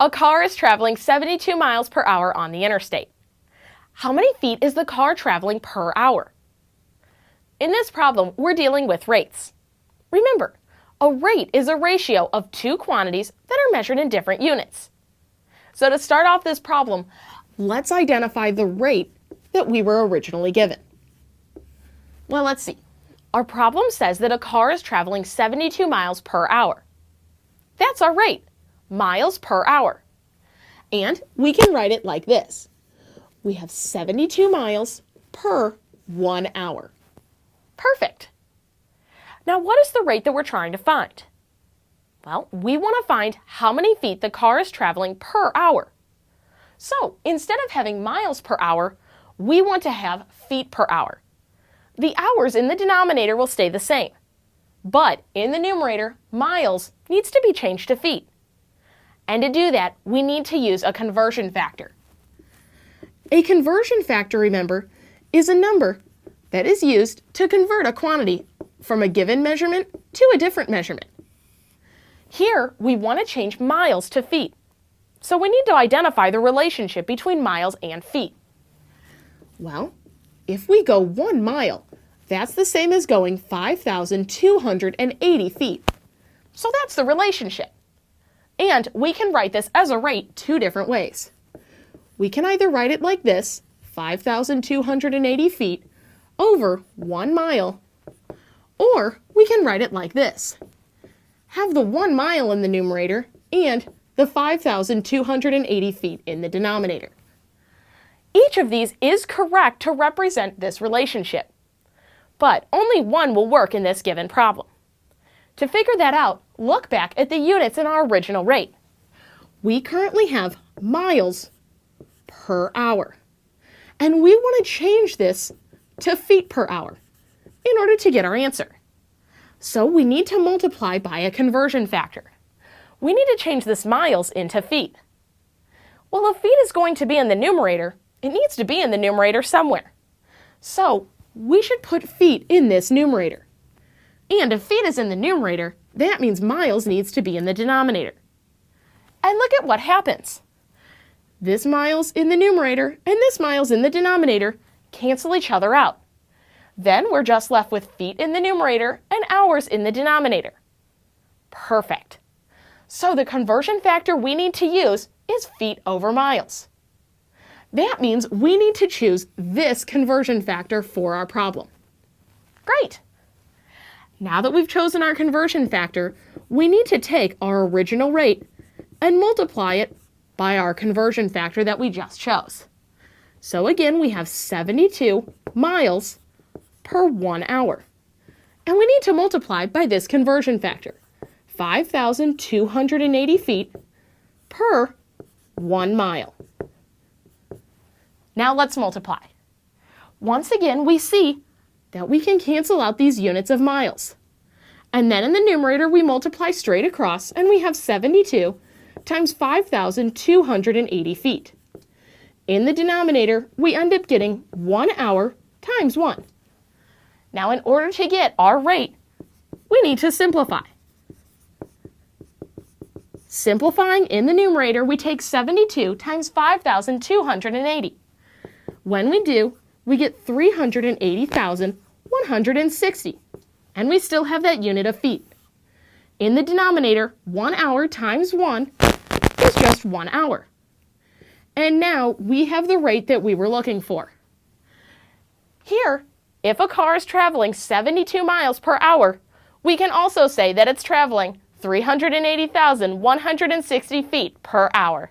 A car is traveling 72 miles per hour on the interstate. How many feet is the car traveling per hour? In this problem, we're dealing with rates. Remember, a rate is a ratio of two quantities that are measured in different units. So to start off this problem, let's identify the rate that we were originally given. Well, let's see. Our problem says that a car is traveling 72 miles per hour. That's our rate, miles per hour. And we can write it like this. We have 72 miles per 1 hour. Perfect. Now, what is the rate that we're trying to find? Well, we want to find how many feet the car is traveling per hour. So, instead of having miles per hour, we want to have feet per hour. The hours in the denominator will stay the same, but in the numerator, miles needs to be changed to feet. And to do that, we need to use a conversion factor. A conversion factor, remember, is a number that is used to convert a quantity from a given measurement to a different measurement. Here, we want to change miles to feet, so we need to identify the relationship between miles and feet. Well, if we go 1 mile, that's the same as going 5,280 feet. So that's the relationship. And we can write this as a rate two different ways. We can either write it like this, 5,280 feet over 1 mile, or we can write it like this. Have the 1 mile in the numerator and the 5,280 feet in the denominator. Each of these is correct to represent this relationship, but only one will work in this given problem. To figure that out, look back at the units in our original rate. We currently have miles per hour, and we want to change this to feet per hour in order to get our answer. So we need to multiply by a conversion factor. We need to change this miles into feet. Well, if feet is going to be in the numerator, it needs to be in the numerator somewhere. So we should put feet in this numerator. And if feet is in the numerator, that means miles needs to be in the denominator. And look at what happens. This miles in the numerator and this miles in the denominator cancel each other out. Then we're just left with feet in the numerator and hours in the denominator. Perfect. So the conversion factor we need to use is feet over miles. That means we need to choose this conversion factor for our problem. Great. Now that we've chosen our conversion factor, we need to take our original rate and multiply it by our conversion factor that we just chose. So again, we have 72 miles per 1 hour. And we need to multiply by this conversion factor, 5,280 feet per 1 mile. Now let's multiply. Once again, we see that we can cancel out these units of miles. And then in the numerator, we multiply straight across, and we have 72 times 5,280 feet. In the denominator, we end up getting 1 hour times 1. Now, in order to get our rate, we need to simplify. Simplifying in the numerator, we take 72 times 5,280. When we do, we get 380,160, and we still have that unit of feet. In the denominator, 1 hour times 1 is just 1 hour. And now we have the rate that we were looking for. Here, if a car is traveling 72 miles per hour, we can also say that it's traveling 380,160 feet per hour.